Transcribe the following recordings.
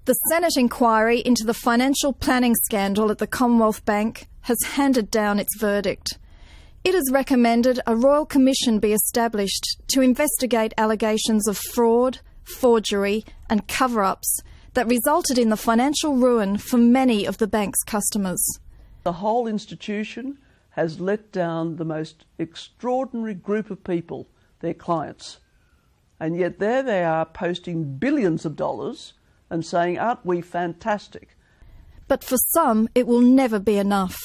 The Senate inquiry into the financial planning scandal at the Commonwealth Bank has handed down its verdict. It has recommended a royal commission be established to investigate allegations of fraud, forgery and cover-ups that resulted in the financial ruin for many of the bank's customers. The whole institution has let down the most extraordinary group of people, their clients. And yet there they are posting billions of dollars and saying, aren't we fantastic? But for some, it will never be enough.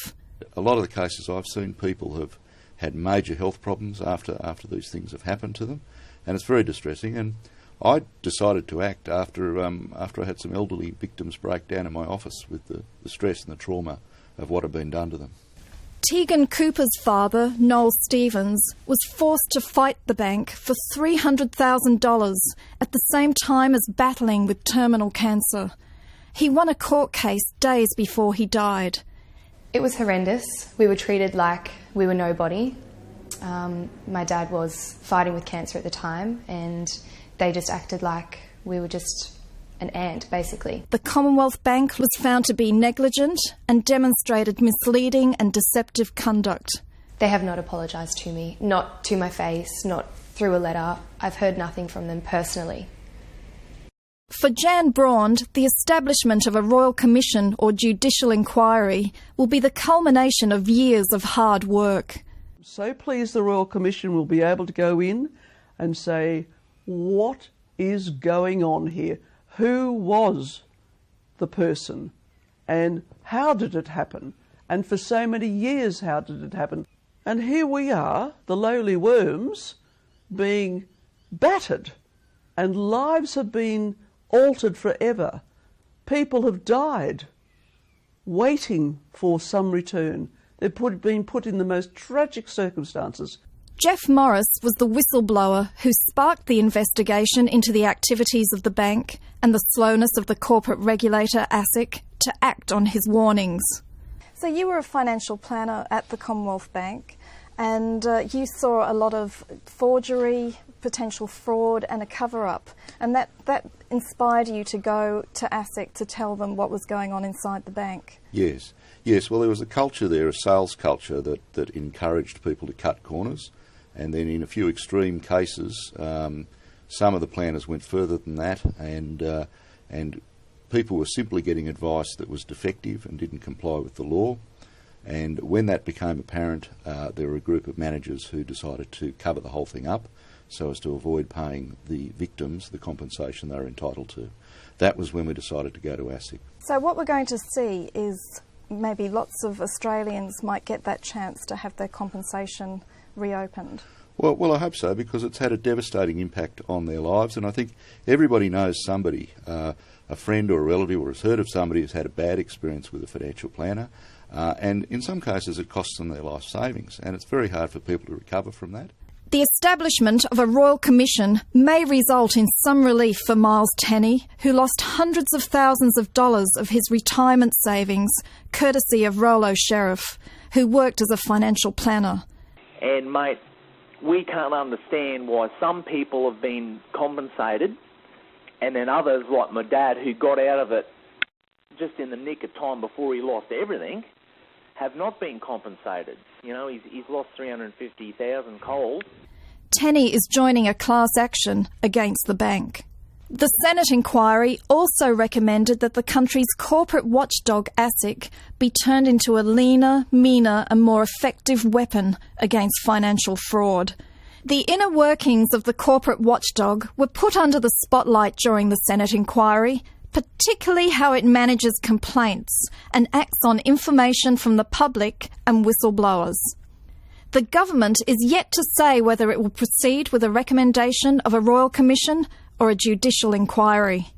A lot of the cases I've seen, people have had major health problems after these things have happened to them, and it's very distressing. And I decided to act after I had some elderly victims break down in my office with the stress and the trauma of what had been done to them. Tegan Cooper's father, Noel Stevens, was forced to fight the bank for $300,000 at the same time as battling with terminal cancer. He won a court case days before he died. It was horrendous. We were treated like we were nobody. My dad was fighting with cancer at the time, and they just acted like we were just an ant, basically. The Commonwealth Bank was found to be negligent and demonstrated misleading and deceptive conduct. They have not apologised to me, not to my face, not through a letter. I've heard nothing from them personally. For Jan Braund, the establishment of a royal commission or judicial inquiry will be the culmination of years of hard work. So pleased the Royal Commission will be able to go in and say, what is going on here? Who was the person? And how did it happen? And for so many years, how did it happen? And here we are, the lowly worms, being battered, and lives have been altered forever. People have died waiting for some return. They've been put in the most tragic circumstances. Jeff Morris was the whistleblower who sparked the investigation into the activities of the bank and the slowness of the corporate regulator, ASIC, to act on his warnings. So you were a financial planner at the Commonwealth Bank, and you saw a lot of forgery, potential fraud and a cover-up, and that inspired you to go to ASIC to tell them what was going on inside the bank. Yes. Well, there was a culture there, a sales culture that encouraged people to cut corners, and then in a few extreme cases, some of the planners went further than that, and people were simply getting advice that was defective and didn't comply with the law. And when that became apparent, there were a group of managers who decided to cover the whole thing up so as to avoid paying the victims the compensation they were entitled to. That was when we decided to go to ASIC. So what we're going to see is maybe lots of Australians might get that chance to have their compensation reopened. Well, I hope so, because it's had a devastating impact on their lives, and I think everybody knows somebody, a friend or a relative, or has heard of somebody who's had a bad experience with a financial planner, and in some cases it costs them their life savings, and it's very hard for people to recover from that. The establishment of a royal commission may result in some relief for Miles Tenney, who lost hundreds of thousands of dollars of his retirement savings, courtesy of Rollo Sheriff, who worked as a financial planner. And mate, we can't understand why some people have been compensated and then others, like my dad, who got out of it just in the nick of time before he lost everything, have not been compensated. You know, he's lost $350,000 cold. Tenney is joining a class action against the bank. The Senate inquiry also recommended that the country's corporate watchdog ASIC be turned into a leaner, meaner and more effective weapon against financial fraud. The inner workings of the corporate watchdog were put under the spotlight during the Senate inquiry, particularly how it manages complaints and acts on information from the public and whistleblowers. The government is yet to say whether it will proceed with a recommendation of a royal commission or a judicial inquiry.